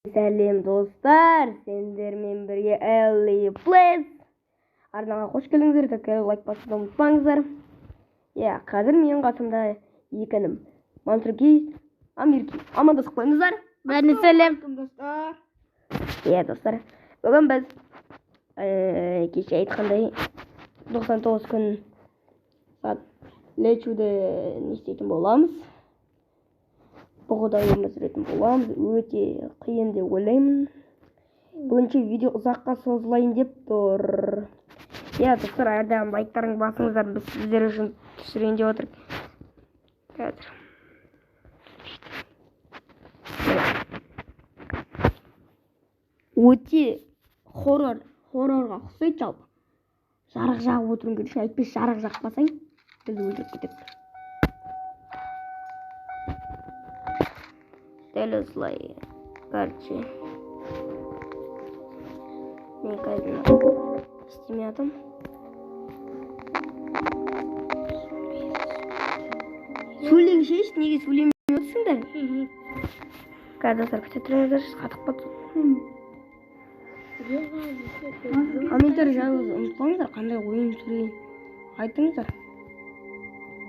Сәлем достар, сендермен бірге Элли Плейс арнаға қош келдіңіздер. Тәуекел лайк басуды ұмытпаңыздар. Қазір менің қасымда екі інім Мансұркей, Амиркей. Амандасып қойыңыздар. Бәріне сәлем достар. Достар, бүгін біз кеше айтқандай 99 күн лечуді не істейтін боламыз. Бұғыдай өмір сүретін боламыз. Өте қиын деп ойлаймын. Бүгінше видео ұзаққа созылайын деп тұр. Достар, әрдайым лайктарыңызды басыңыздар, біз сіздер үшін түсірейін деп отырмыз. Қазір. Өте хоррорға ұқсайды жалпы. Жарық жағып отыруың керек. Әйтпесе жарық жақпасаң, біз өлтіріп кетеді. Дәл осылай. Короче. Мен қазір істемей жатырмын. Сөйлеңшеш, неге сөйлемей отырсыңдар? Қазір күте тұрыңыздар, қатып қалды. Комментарий жазуды ұмытпаңыздар, қандай ойын сүрейін айтыңыздар.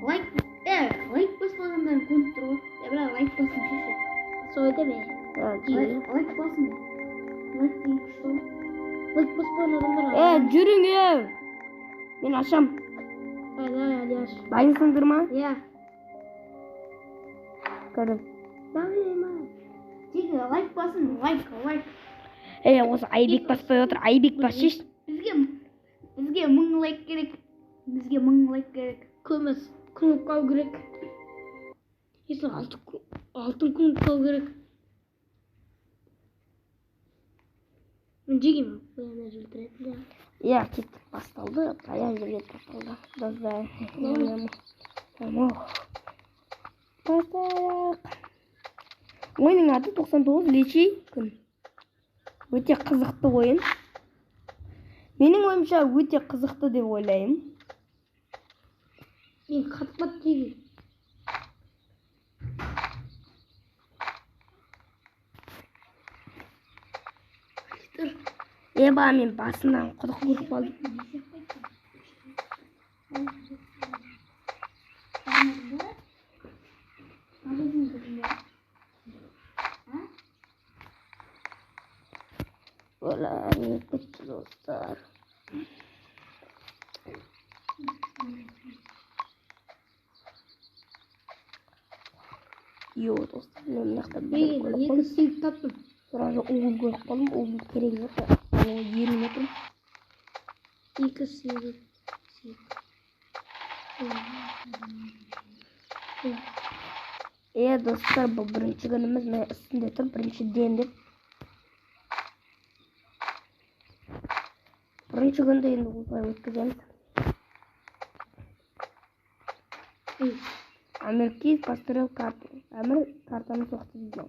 Лайк баспағандар көріп тұр ғой. Бірақ лайк басын шеше. Сойды бе? Лайк басын. Лайк дейін күшті ғой. Лайк баспаған адамдар. Жүрің Мен ашам. Әлі аш. Дайынсыңдар ма? Иә. Көрдім. Дайыма. Тегі лайк басын. Лайк. Осы Айбек баспай отыр. Айбек басшеш. Бізге 1000 лайк керек. Бізге 1000 лайк керек. Көміз. Күніп қау керек. Есі алтын күніп қау керек. Мен жегем. Баяна жүрдіреді. Кеттік басталды. Баян жерге басталды. Достар. Бастайық. Ойынның аты 99 лечей күн. Өте қызықты ойын. Менің ойымша өте қызықты деп ойлаймын. Мен қатпат деген. Мен басынан құдық көріп қалдым. Олай күтті достар. Достар, мен мынақта бір көріп қалдым. Сүйіп таптым. Сразу оғыл көріп қалдым. Оғыл керек жоқ. Ол ерін отырым. 2 сүйіп. Достар, бұл бірінші күніміз. Мен үстінде тұр, біріншіден деп. Бірінші күнді енді осылай өткіземіз. Амиркей построил карту. Амир картаны соқты дейді.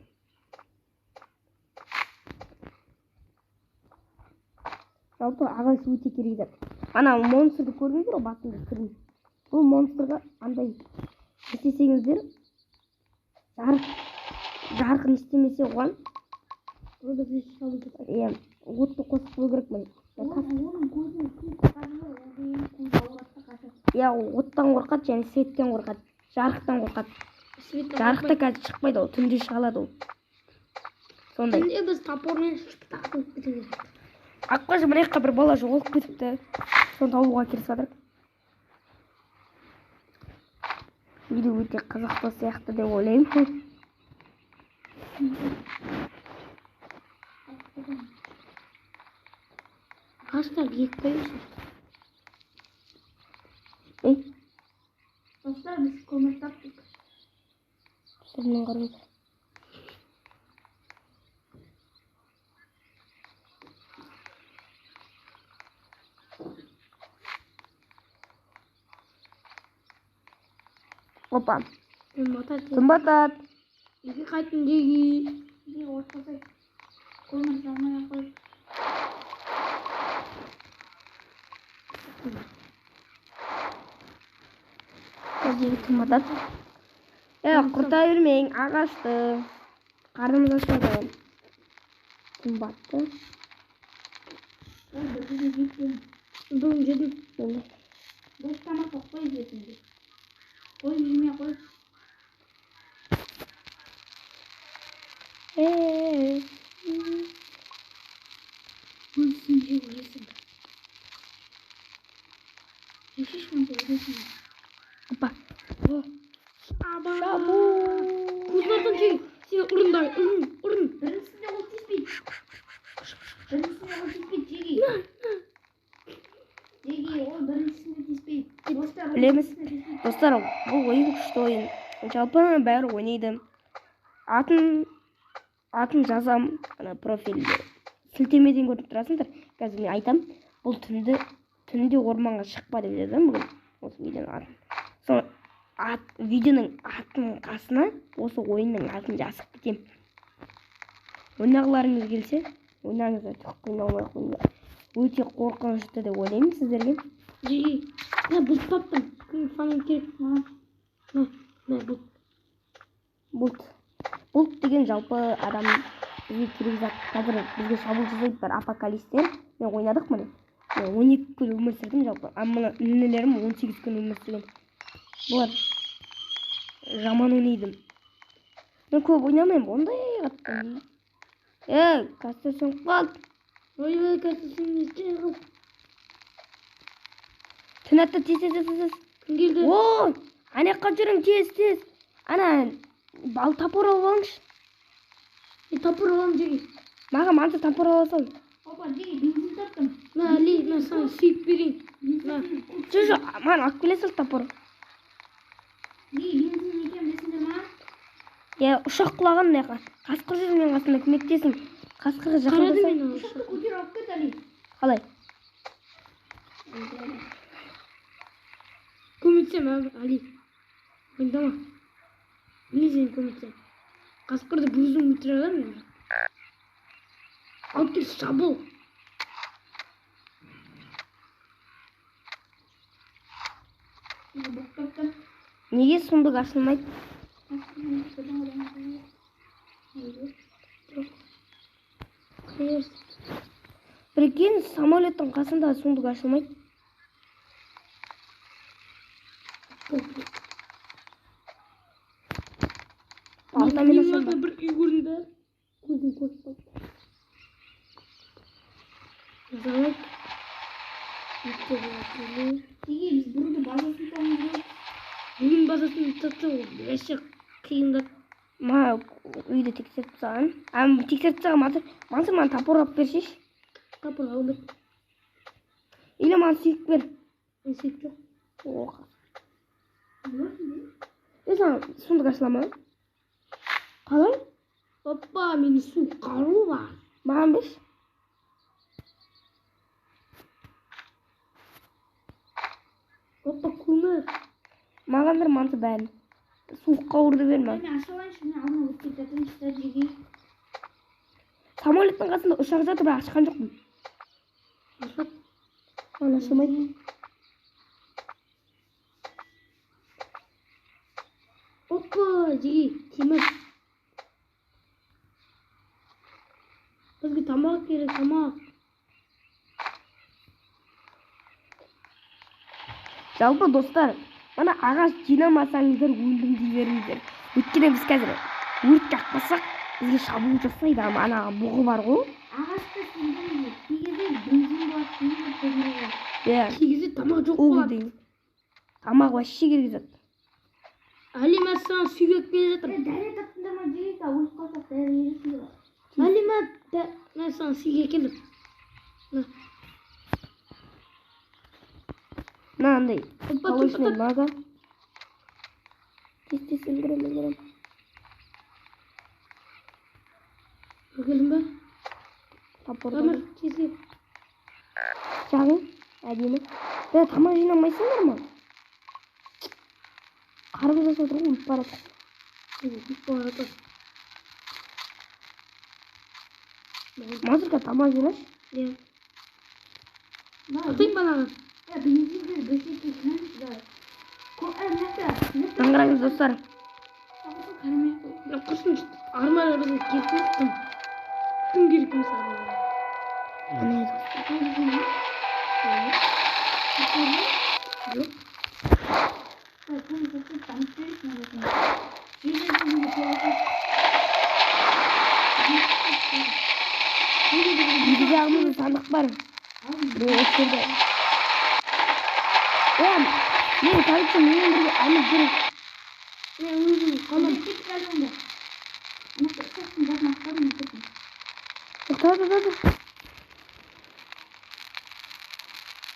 Жалпы ағайсы өте керек зат. Ана монстрды көрдіңіздер ғой, басында кірін. Бұл монстрға андай істесеңіздер, жарқын істемесе оған отты қосып қою керек мен. Оттан қорқады және светтен қорқады. Жарықтан қорқады. Жарықта қазір шықпайды, ол түнде шығалады ол. Сондай. Түнде біз топормен тақып кетеді. Аққожа бір жаққа бір бала жоғалып кетіпті. Соны табуға кірісіп жатыр. Видео өте қызықты сияқты деп ойлаймын. Ағаштар ет қойыңызшы. Достар, біз көмір таптық. Сырмен қараңыздар. Опа. Кім батады? Екі қайтын жеги. Ортасай. Көмір жағмай қой. Қазір кім батады? Құрта бермең, ағашты. Қарнымыз ашады. Күн батты. Бүгін жедім. Міне. Бұл тамақ қой жесіңде. Қой жеме қой. Өйсің жеп өлесің. Жешеш қанша өлесің. Опа. Аба. Шабу. Көзлердің кей. Сені ұрындай. Ұрын. Біріншісінде ол теспейді. Біріншісінде ол теспейді. Деги, ол біріншісінде теспейді. Білеміз. Достар, бұл ойын күшті ойын. Жалпы бәрі ойнайды. Атын жазам, профилде. Сілтемеден көріп тұрасыңдар. Қазір мен айтам, бұл түнде орманға шықпа деп жазам бүгін. Осы видеоның атын. Сол видеоның атын қасына осы ойынның атын жазып кетем. Ойнағыларыңыз келсе, ойнаңыздар. Қойнамай қойыңдар. Өте қорқынышты деп ойлаймын сіздерге. Жеги, бұлт таптым. Кім фанын керек маған? Бұлт деген жалпы адам бізге керек зат. Қазір бізге шабуыл жасайды бар апокалипстер. Мен ойнадық міне. Мен 12 күн өмір сүрдім жалпы. Мына інілерім 18 күн өмір сүрген. Бұлар жаман ойнайды. Мен көп ойнамаймын. Ондай қатты. Кастер сөніп қалды. Ой, кастер сөніп қалды. Түн атты тез. Кім келді? О, анаққа жүрің тез. Ана бал тапыр алып алыңызшы. Тапыр аламын Жеги. Маған манты тапыр алып алсаң. Опа, Жеги, бензин таптым. Али, мен саған сүйіп берейін. Жоқ, маған алып келе сал тапыр. Жеги, бензин екен білесіңдер ма? Ұшақ құлаған мына қасқыр жүр мен қасында көмектесің. Қасқырға жақындасаң. Ұшақты көтер алып кет, Али. Қалай? Көмектесем, Али. Ойындама. Міне сені көмектесем. Қасқырды бұзым өтіре аламын мен. Алып кел, шабыл. Неге сундық ашылмайды? Прикинь, самолеттің қасында сундық ашылмайды. Алдымен ашылды. Бір үй көрінді. Көзім көріп қалды. Жазалайық. Неге біз бұрынды базасын тауымыз. Бүгін базасын татты ол. Әші қиындап. Ма үйді тексеріп саған. Тексеріп саған мансыр маған тапыр алып бершеш. Тапыр алмайды. Или маған сүйік бер. Мен сүйік жоқ. Оға. Саған сундық ашылама. Қалай? Опа, менің су қару бар. Маған берші. Опа, көмір. Маған бір манты бәрін. Суық қауырды берме. Мен ашылайыншы, мен алдына өтіп жатырмын, Жеги. Самолеттің қасында ұшақ жатыр, бірақ ашқан жоқпын. Ашылып. Маған ашылмайды. Опа, Жеги, темір. Бізге тамақ керек, тамақ. Жалпы достар, мана ағаш жинамасаңыздар өлдім дей беріңіздер. Өйткені біз қазір өрт жақпасақ, бізге шабуыл жасайды. Ана бұғы бар ғой. Ағашты сендіріңіз. Кегізде бензин болады, көмір болады. Кегізде тамақ жоқ болады. Тамақ вообще керек зат. Али, мен саған сүйек бере жатырмын. Дәрі таптыңдар ма, Жеги? Өліп қалсақ дәрі бересіңдер. Али, мен саған сүйек келдім. Мынандай молочный мага. Тез өлдірем. Өлгелдің ба? Тамыр тезге. Жағың әдемі. Тамақ жинамайсыңдар ма? Қарым жасап отырған өліп барады. Мазырға тамақ жинаш. Атайын балаға. Таңғыраңыз достар. Құрсын, армары біздің кетместің. Кім керек мысалы? Міне достар. Жоқ. Екі жағымызда сандық бар. Біреу осы жерде. Мен кажется, менен бірге әлі жүрек. Мен өзім қалам. Тоқтады.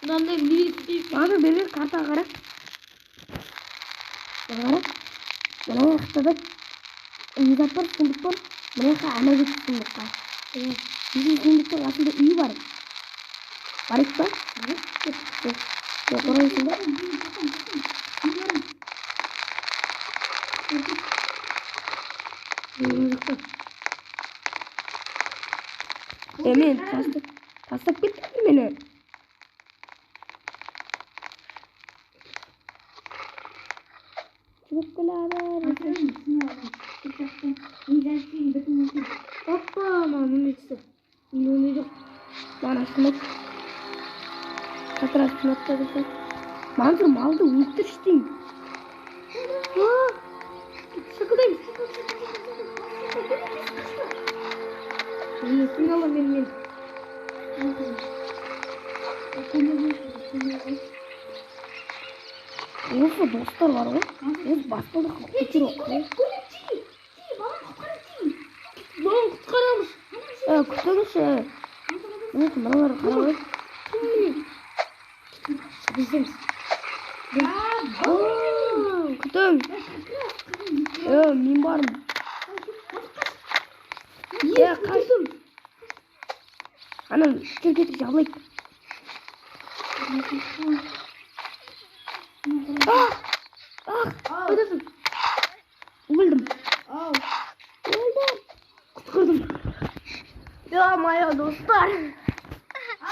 Мынандай лирик Базы бері картаға қара. Қара. Мына яқтада зат бар, сундық бар. Мына жаққа ана кетті сундыққа. Bizim сундықтың қасында үй бар. Бар ек па? Жоқ, орайсың ба? Мен тастап кеттім мені. Çıkıp beraber. Опа, мамам естіді. Миллионы жоқ. Bana şunu. Katır aşkına atladı. Manzur maldı өлтіріштің. Шықылдаймыз. Есін ала мен. Осы достар бар ғой. Осы баспалдық көтер оқы. Балан құтқарамыз. Күтіңізші. Осы мыналар қарабай. Біздеміз. Күтім. Мен барым. Қашым. Анам кетіп жабылайық. Қайдасың? Өлдім. Құтқырдым. Ё-моё, достар.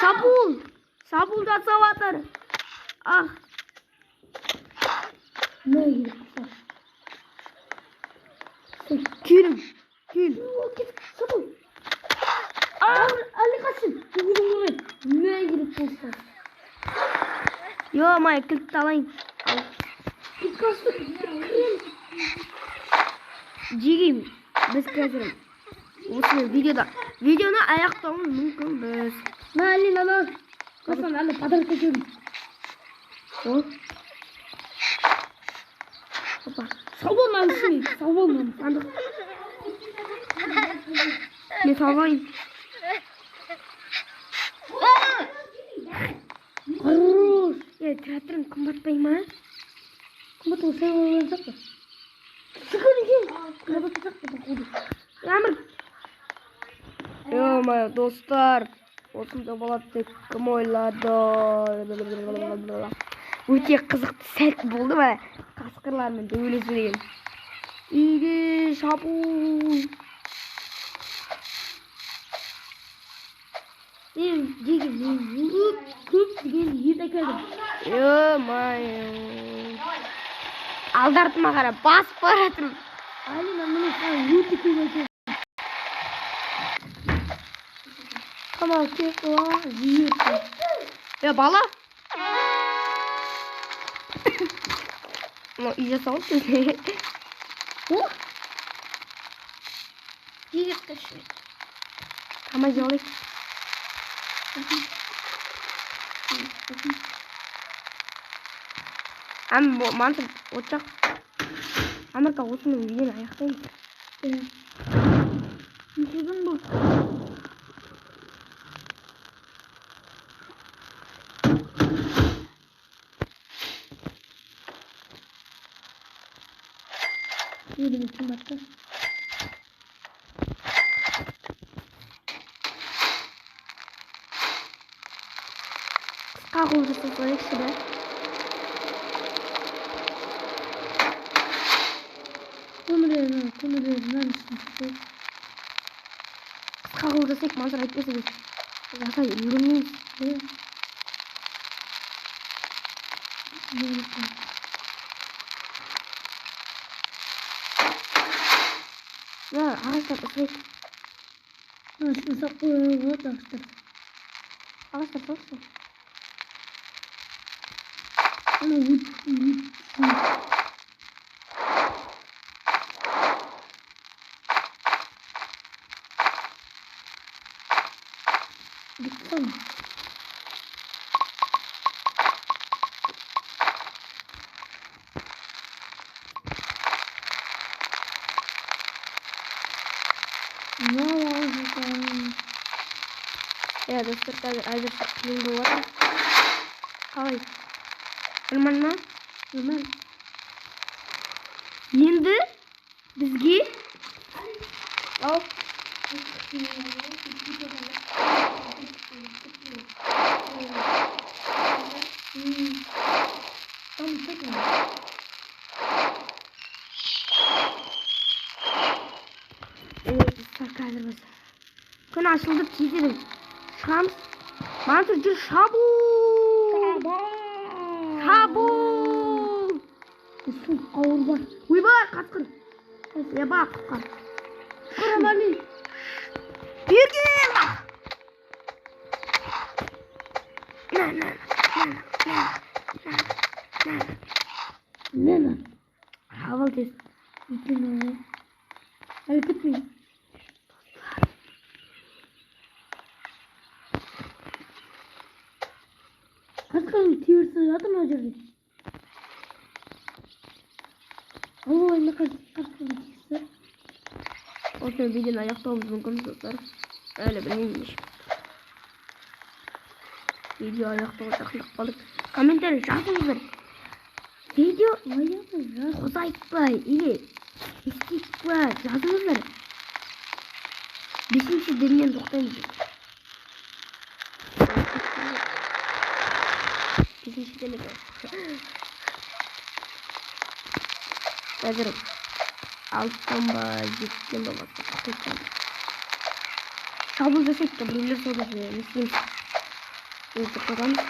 Шабуыл жасап жатыр. Не керек? Кел. Шабуыл. Әлі қашын. Не керек болса? Ё-моё, кілтті алайын. Жегеймін. Біз қазір осы видеоны аяқтауымыз мүмкін біз. Ана. Қасан әлі подарок әкелдім. Салбалман. Сандық. Мен салғайын. Хорош. Театрың қымбатпай ма? Қымбат ол сәй олған жақты. Әмір. Ё-моё, достар. Осында болады деп кім ойлады? Өте қызықты сәт болды ма? Қасқырлармен дөйлесу деген. Үйге шабуыл. Көп деген ет әкелдім. Ё-моё. Алдартыма қара басып баратырмын. Алина, мұны саған өте көп әкелдім. Қамал кек ола, жиырды. Бала? Ну, үй жасауын сөйле. Жиырды кәші. Тамай жалайық. Мантып отчақ. Америка осымен видеоны аяқтаймын. Мүсіздің бұл. Еліміз қымбатты. Қысқа қол жасап көрейікші да. Көмірден Қысқа қол жасайық, Мансұр айтпаса біз. Жасай, үйренмейміз. Ағаштар ұсырайық. Şunu saklayalım arkadaşlar. Ağaçlar olsun. Ama Tamam. Ne oldu? Ya dostlar қазір қиын болады. Қалай? Нормально ма? Нормально. Енді бізге ал қазір біз күн ашылды тезірек шығамыз. Мансұр жүр, шабуыл! Шабуыл! Ауыр бар. Ойбай, қасқыр! Еба, құтқар! Қарамали. Бергел! Нена. Шабыл тез. Әлі кетпей. Қасқырың терісі жатыр ма жерде? Ал енді қасқырың терісі. Осы видеоны аяқтауымыз мүмкін достар. Әлі білмеймін еш. Видео аяқтауға жақындап қалдық. Комментарий жазыңыздар. Видео ұзайтпай или естетпай жазыңыздар. 5-ші діннен тоқтаймыз. 5-ші діннен қазір 6-тан ба 7-тен ба бастап шабуыл жасайды, біреулер соғып не істейміз. Өзі қойғанбыз.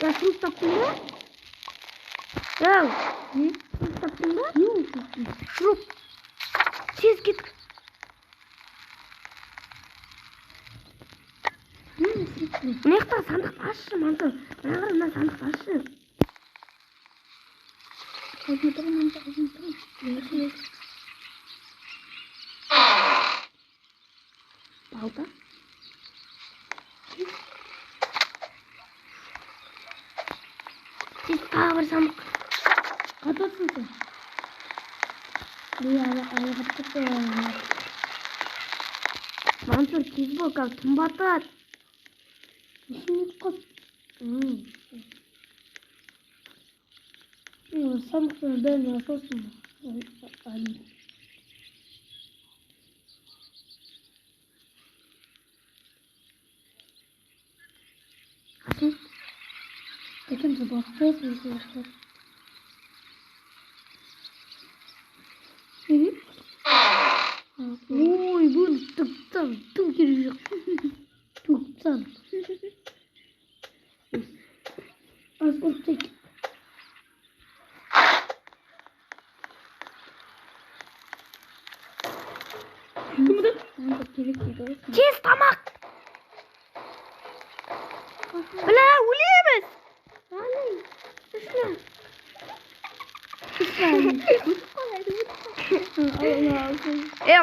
Ya şunu taktın mı? Ya. Ne? Şunu taktın mı? Yok. Şurup. Tez git. Ne kadar sandık taşı mantı. Ne kadar sandık taşı. Balta. Siz bir sandık. Kapatsın sen. Bir ayağa kapatın. Mansur tez bol kal. Tüm batar. Şimdi kap. Sandıkları ben yapasın. Ali. Hadi. Bakın da bakacağız arkadaşlar. Evet. Oy bu tıktan tüm girecek. Tıktan. Az ortak. Tez tamak. Bala ölüyoruz.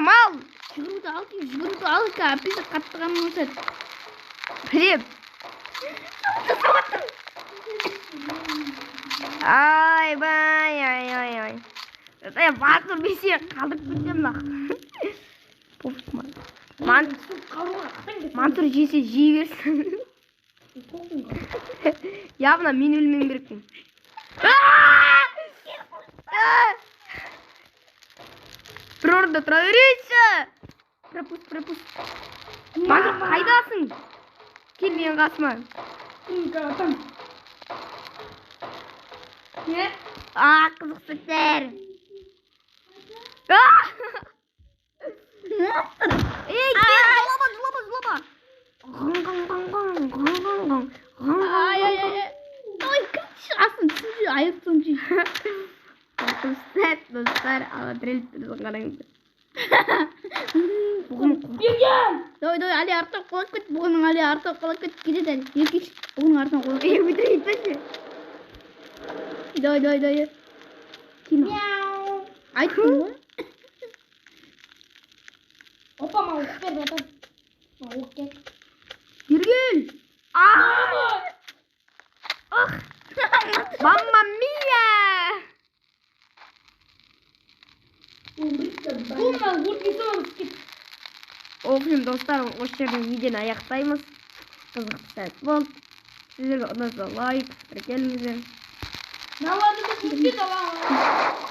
Mal. Жүгіруді ал каписы қаттыған болсады. Білем. Ай. Басыр бесе қалдырып кетем бақ. Мантур жесе жей берсін. Явно мен өлмем керекпін. Bir orada тұра берейінші. Пропуск. Мантур қайдасың? Кел менің қасыма. Қызық сәттер. Ей, кел, жылама. Ай. Ой, кім шығасың? Түсінже, айықтың жей. Сәт достар. dostlar. Tіреліп тұрсын қараңыздар. Doy Ali артқа құлап кет. Бұғының Ali артқа құлап кет. Кетеді әлі. Еркекші. Бұғының артынан құлап кет. Бітіре кетпеші. Doy. Kim? Айттың ғой. Опа, мауық бер, братан. Мауық кел. Жүргел. Мамма мия! Бұл мына өртке соғып кет. Общем, достар, осы жерден видеоны аяқтаймыз. Қызықты сәт болды. Сіздерге ұнаса лайк, тіркеліңіздер. Мыналарды біз өртке саламыз.